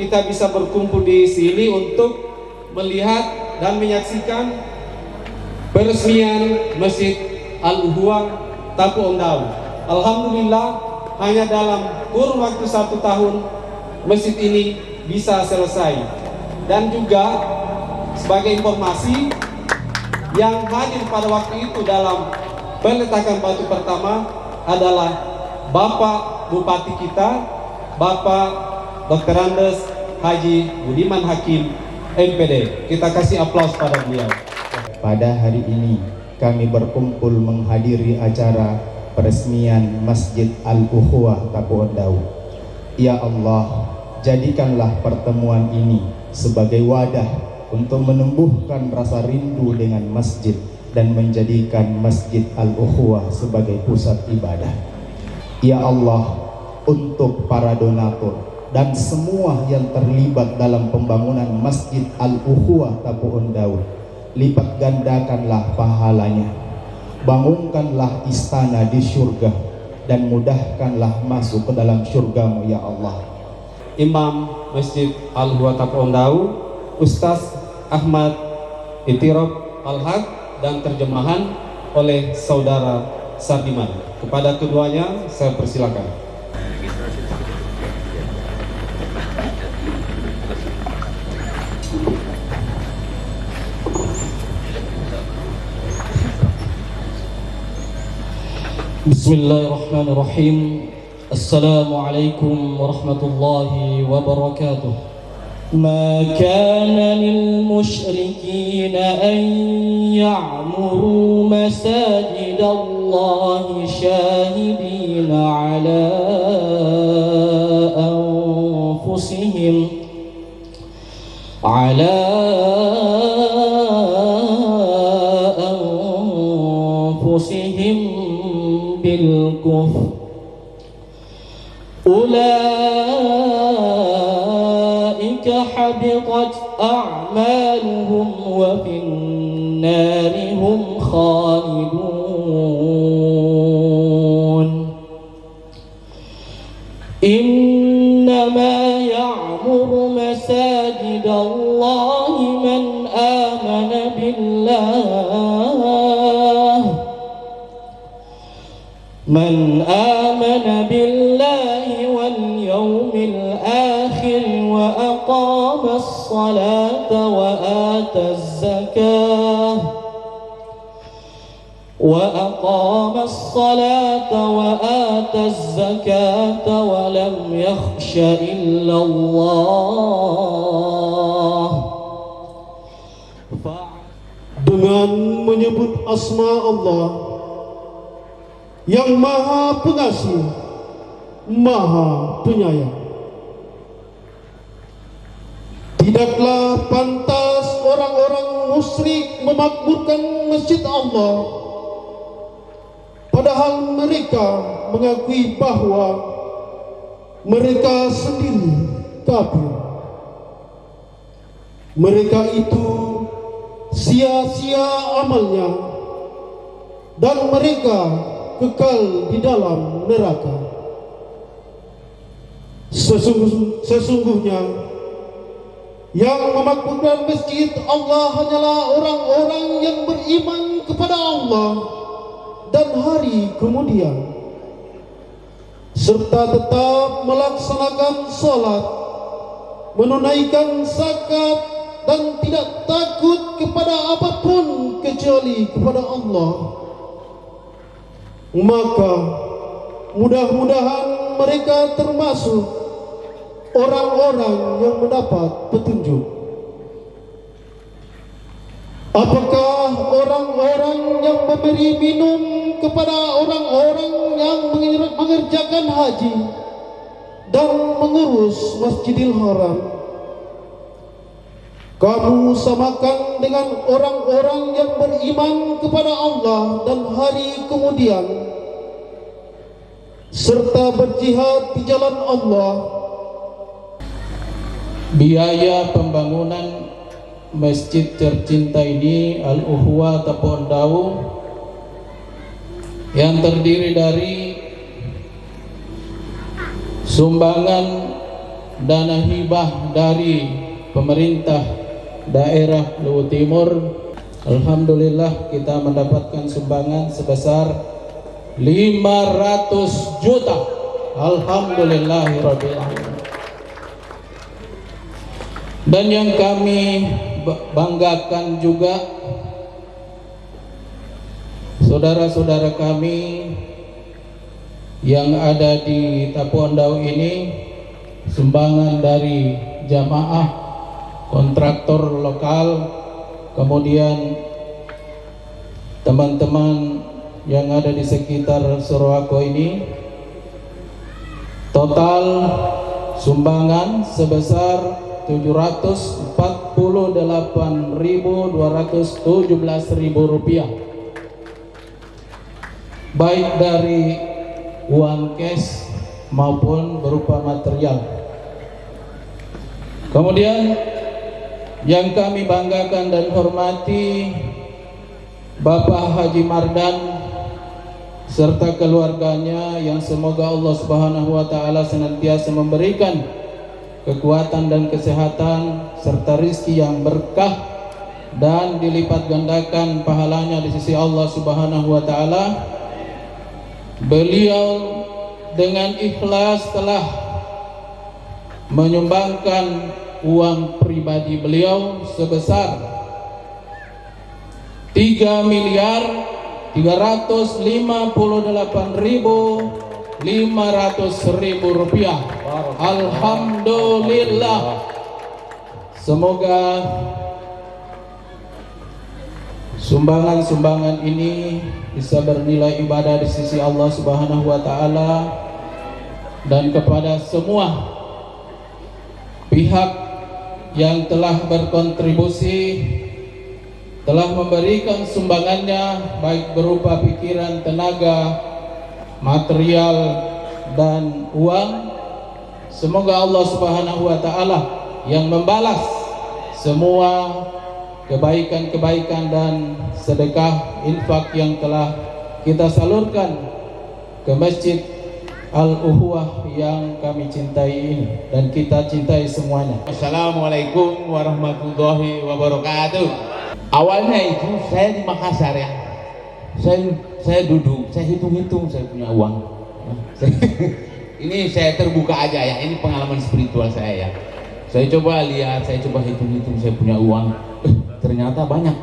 kita bisa berkumpul di sini untuk melihat dan menyaksikan peresmian Masjid Al-Ukhuwah Tapu Ondau. Alhamdulillah, hanya dalam kurun waktu 1 tahun masjid ini bisa selesai. Dan juga sebagai informasi, yang hadir pada waktu itu dalam peletakan batu pertama adalah Bapak Bupati kita, Bapak Dr. Andes Haji Budiman Hakim, MPD. Kita kasih aplaus pada beliau. Pada hari ini kami berkumpul menghadiri acara peresmian Masjid Al-Ukhuwah Tapu Ondau. Ya Allah, jadikanlah pertemuan ini sebagai wadah untuk menumbuhkan rasa rindu dengan masjid dan menjadikan Masjid Al-Ukhuwah sebagai pusat ibadah. Ya Allah, untuk para donatur dan semua yang terlibat dalam pembangunan Masjid Al-Ukhuwah Tapu Ondau, lipat gandakanlah pahalanya, bangunkanlah istana di surga, dan mudahkanlah masuk ke dalam surgamu ya Allah. Imam Masjid Al-Ukhuwah Tapu Ondau, Ustaz Ahmad Itirab Al-Haq, dan terjemahan oleh Saudara Sardiman. Kepada keduanya saya persilakan. Bismillahirrahmanirrahim. Assalamualaikum warahmatullahi wabarakatuh. ما كان للمشركين أن يعمروا مساجد الله شاهدين على أنفسهم بالكفر أولئك حبطت أعمالهم وفي النار هم خالدون إنما يعمر مساجد الله من آمن بالله واليوم الآخر وأقام الصلاة وآتى الزكاة ولم يخش إلا الله. Dengan menyebut asma Allah yang Maha Pengasih, Maha Penyayang. Tidaklah pantas orang-orang musyrik memakmurkan masjid Allah, padahal mereka mengakui bahwa mereka sendiri kafir. Mereka itu sia-sia amalnya dan mereka kekal di dalam neraka. Sesungguhnya yang memakmurkan masjid Allah hanyalah orang-orang yang beriman kepada Allah dan hari kemudian, serta tetap melaksanakan salat, menunaikan zakat, dan tidak takut kepada apapun kecuali kepada Allah. Maka mudah-mudahan mereka termasuk orang-orang yang mendapat petunjuk. Apakah orang-orang yang memberi minum kepada orang-orang yang mengerjakan haji dan mengurus Masjidil Haram kamu samakan dengan orang-orang yang beriman kepada Allah dan hari kemudian, serta berjihad di jalan Allah? Biaya pembangunan masjid tercinta ini, Al-Ukhuwah Tapu Ondau, yang terdiri dari sumbangan dana hibah dari pemerintah daerah Luwu Timur. Alhamdulillah kita mendapatkan sumbangan sebesar 500 juta. Alhamdulillahirabbil alamin. Dan yang kami banggakan juga, saudara-saudara kami yang ada di Tapuandau ini, sumbangan dari jamaah, kontraktor lokal, kemudian teman-teman yang ada di sekitar Surwako ini, total sumbangan sebesar 748.217 rupiah, baik dari uang cash maupun berupa material. Kemudian yang kami banggakan dan hormati Bapak Haji Mardan serta keluarganya, yang semoga Allah Subhanahu wa taala senantiasa memberikan kekuatan dan kesehatan serta rizki yang berkah dan dilipat gandakan pahalanya di sisi Allah Subhanahu wa taala. Beliau dengan ikhlas telah menyumbangkan uang pribadi beliau sebesar 3.358.500.000 rupiah. Alhamdulillah. Semoga sumbangan-sumbangan ini bisa bernilai ibadah di sisi Allah Subhanahu wa taala, dan kepada semua pihak yang telah berkontribusi, telah memberikan sumbangannya baik berupa pikiran, tenaga, material dan uang. Semoga Allah Subhanahu wa taala yang membalas semua kebaikan-kebaikan dan sedekah infak yang telah kita salurkan ke Masjid Al-Ukhuwah yang kami cintai ini dan kita cintai semuanya. Assalamualaikum warahmatullahi wabarakatuh. Awalnya itu saya di Makassar ya, saya duduk, saya hitung-hitung saya punya uang. Ini saya terbuka aja ya, ini pengalaman spiritual saya ya. Saya coba lihat, saya coba hitung-hitung saya punya uang, ternyata banyak.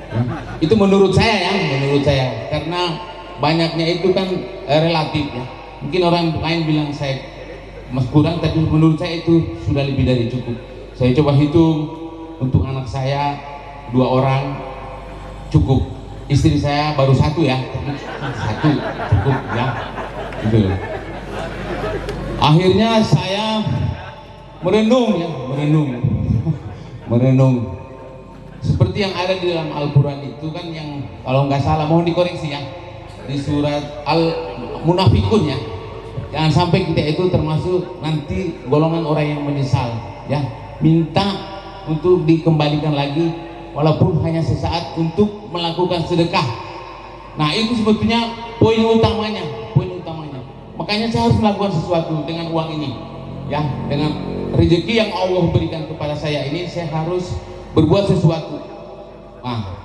Ya. Itu menurut saya ya, menurut saya, karena banyaknya itu kan relatif ya. Mungkin orang lain bilang saya mas kurang, tapi menurut saya itu sudah lebih dari cukup. Saya coba hitung untuk anak saya 2 orang cukup, istri saya baru 1 ya, 1 cukup ya. Gitu. Akhirnya saya merenung ya, merenung. Seperti yang ada di dalam Al-Quran itu kan, yang kalau nggak salah, mohon dikoreksi ya, di surat Al-Munafikun ya, jangan sampai kita itu termasuk nanti golongan orang yang menyesal ya, minta untuk dikembalikan lagi walaupun hanya sesaat untuk melakukan sedekah. Nah itu sebetulnya poin utamanya. Makanya saya harus melakukan sesuatu dengan uang ini ya, dengan rezeki yang Allah berikan kepada saya ini, saya harus berbuat sesuatu. Nah,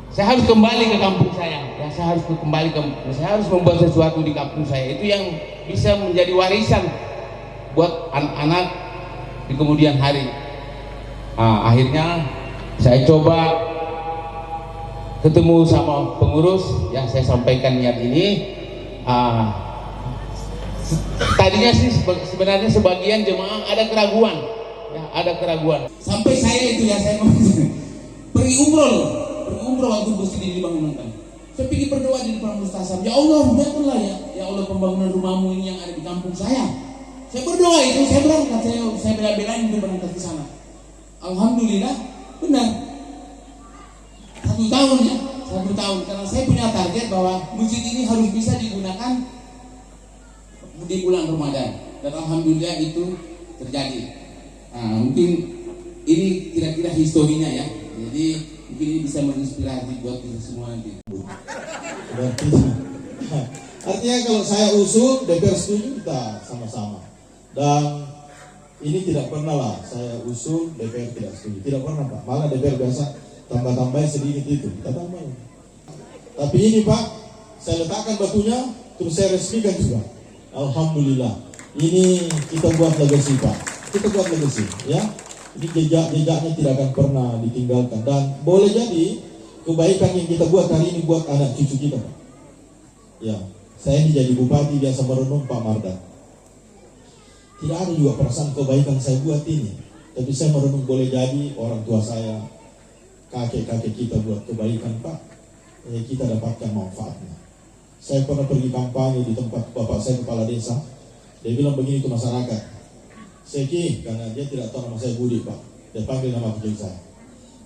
saya harus kembali ke kampung saya ya, saya harus membuat sesuatu di kampung saya, itu yang bisa menjadi warisan buat anak-anak di kemudian hari. Nah, akhirnya saya coba ketemu sama pengurus ya, saya sampaikan niat ini. Tadinya sih sebenarnya sebagian jemaah ada keraguan ya, ada keraguan sampai saya itu ya, saya pergi umroh waktu bus ini dibangunkan. Saya pergi berdoa di depan mustasab, ya Allah mudahkanlah ya Allah pembangunan rumahmu ini yang ada di kampung saya. Saya berdoa itu, saya berangkat, saya bela-belain berangkat ke sana. Alhamdulillah benar. 1 tahun ya, 1 tahun, karena saya punya target bahwa masjid ini harus bisa digunakan di bulan Ramadan, dan alhamdulillah itu terjadi. Nah, mungkin ini kira-kira historinya ya, jadi mungkin ini bisa menginspirasi buat kita semua nanti. Artinya kalau saya usul, DPR setuju, kita sama-sama. Dan ini tidak pernah lah saya usul DPR tidak setuju, tidak pernah Pak. Malah DPR biasa tambah-tambah sedikit itu, kita tambah. Tapi ini Pak, saya letakkan batunya, terus saya resmikan juga. Alhamdulillah, ini kita buat legacy Pak, kita buat legacy ya. Ini jejaknya tidak akan pernah ditinggalkan, dan boleh jadi kebaikan yang kita buat hari ini buat anak cucu kita Pak. Ya, saya ini jadi bupati biasa merenung Pak Mardan. Tidak ada juga perasaan kebaikan saya buat ini, tapi saya merenung boleh jadi orang tua saya, kakek-kakek kita buat kebaikan Pak, kita dapatkan manfaatnya. Saya pernah pergi kampanye di tempat bapak saya kepala desa, dia bilang begini ke masyarakat, Seki, karena dia tidak tahu nama saya Budi Pak, dia panggil nama kecil saya.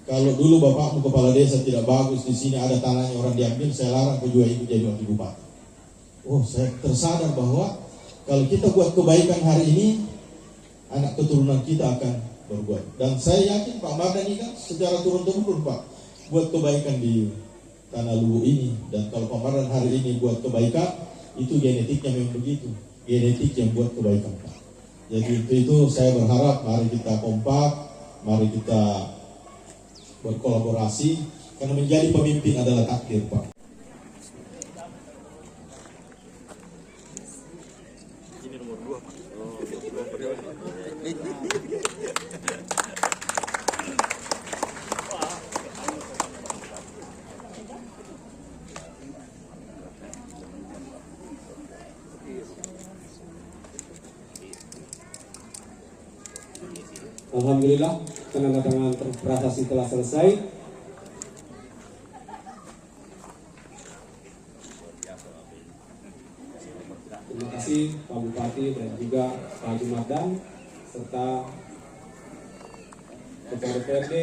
Kalau dulu bapakmu kepala desa tidak bagus, di sini ada tanahnya orang diambil, saya larang kau juga ikut jadi wakil bupati. Oh, saya tersadar bahwa kalau kita buat kebaikan hari ini, anak keturunan kita akan berbuat. Dan saya yakin Pak Mardan ini kan secara turun-temurun Pak buat kebaikan di Tanah Luwu ini. Dan kalau Pak Mardan hari ini buat kebaikan, itu genetiknya memang begitu, genetik yang buat kebaikan Pak. Jadi itu saya berharap mari kita kompak, mari kita berkolaborasi, karena menjadi pemimpin adalah takdir Pak. Alhamdulillah, penandatanganan prasasti telah selesai. Terima kasih Pak Bupati dan juga Pak Haji Mardan serta Ketua DPRD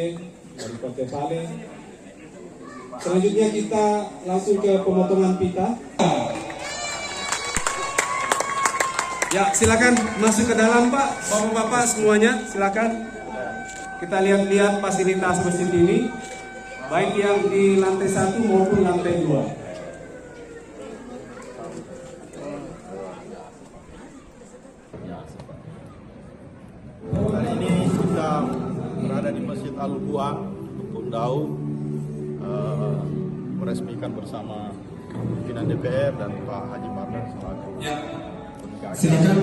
dari Kota Pale. Selanjutnya kita langsung ke pemotongan pita. Ya, silakan masuk ke dalam Pak, Bapak-bapak semuanya, silakan. Kita lihat-lihat fasilitas masjid ini, baik yang di lantai 1 maupun lantai 2. Hari ini kita berada di Masjid Al-Buah, Tundau, meresmikan bersama pimpinan DPR dan Pak Haji Mardan selaku. Ya. Silakan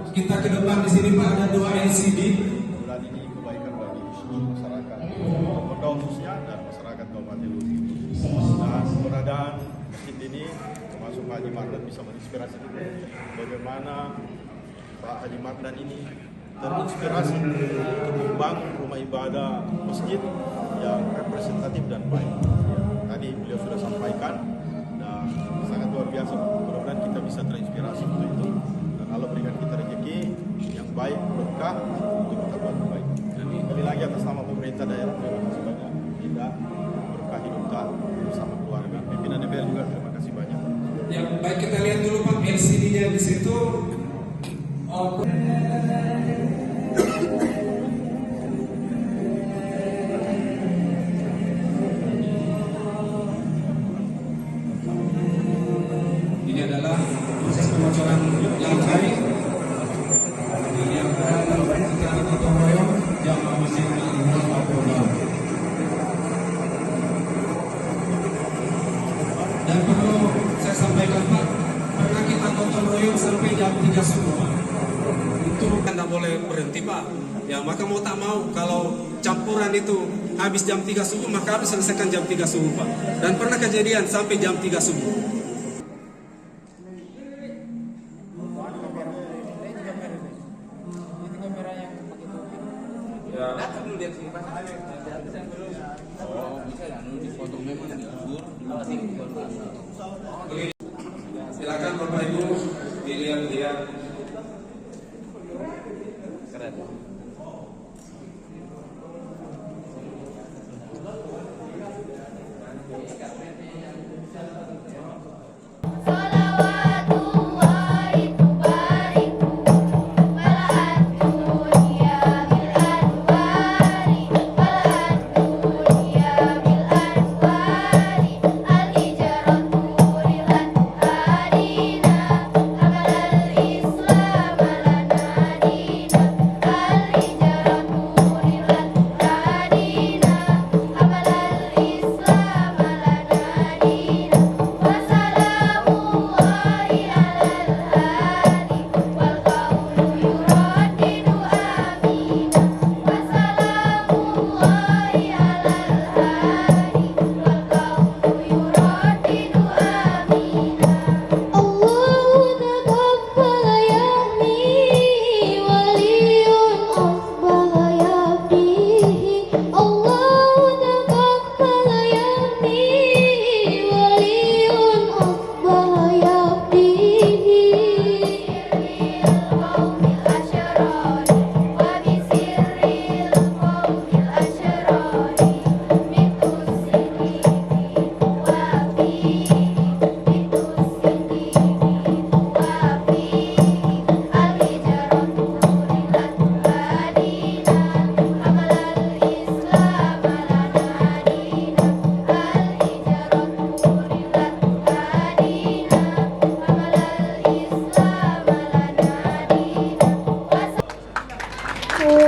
kita ke depan di sini Pak, ada 2 LCD. Bulan ini kebaikan bagi masyarakat Tundau khususnya dan masyarakat Kabupaten Luwu. Dan keberadaan masjid ini termasuk Pak Haji Mardan bisa menginspirasi kita bagaimana Pak Haji Mardan ini terinspirasi untuk membangun rumah ibadah masjid yang representatif dan baik. Tadi beliau sudah sampaikan dan sangat luar biasa. Mudah-mudahan kita bisa terinspirasi untuk itu. Dan Allah berikan kita rezeki yang baik, berkah untuk kita buat baik. Kembali lagi atas nama pemerintah daerah, terima kasih banyak. Kita berkah hidup tak bersama keluarga. Pimpinan DPR juga terima kasih banyak. Ya, baik, kita lihat dulu Pak LCD-nya di situ. Ini adalah proses pembocoran lantai. Yang kita gotong royong jamaah masjid Al-Buah Tundau. Dan perlu saya sampaikan Pak, pernah kita gotong royong sampai jam 3 subuh Pak. Itu tidak boleh berhenti Pak. Ya, maka mau tak mau kalau campuran itu habis jam 3 subuh, maka harus selesaikan jam 3 subuh Pak. Dan pernah kejadian sampai jam 3 subuh. Silakan Bapak Ibu dilihat-lihat. Keren. Al-hijratu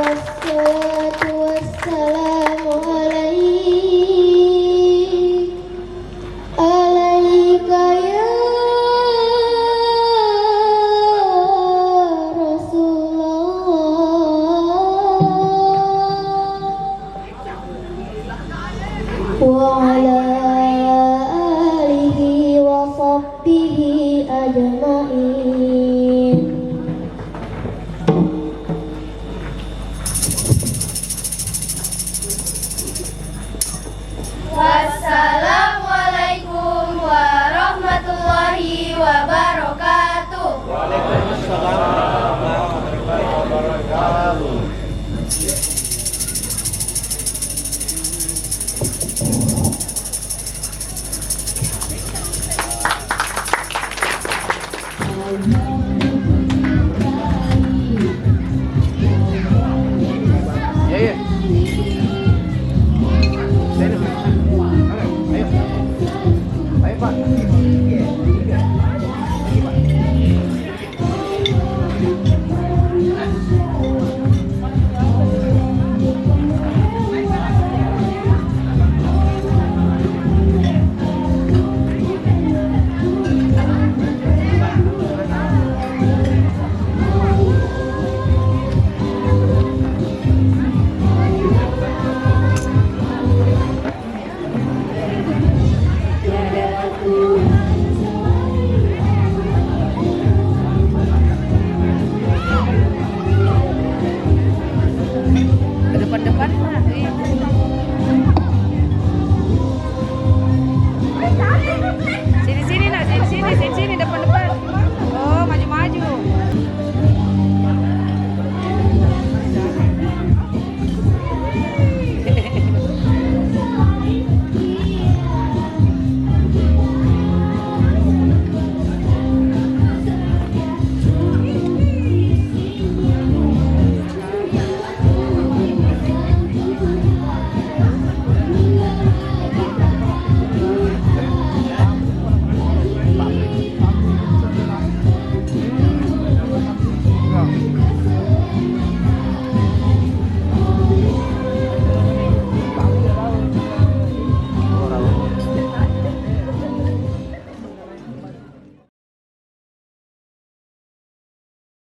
wassalatu wassalamu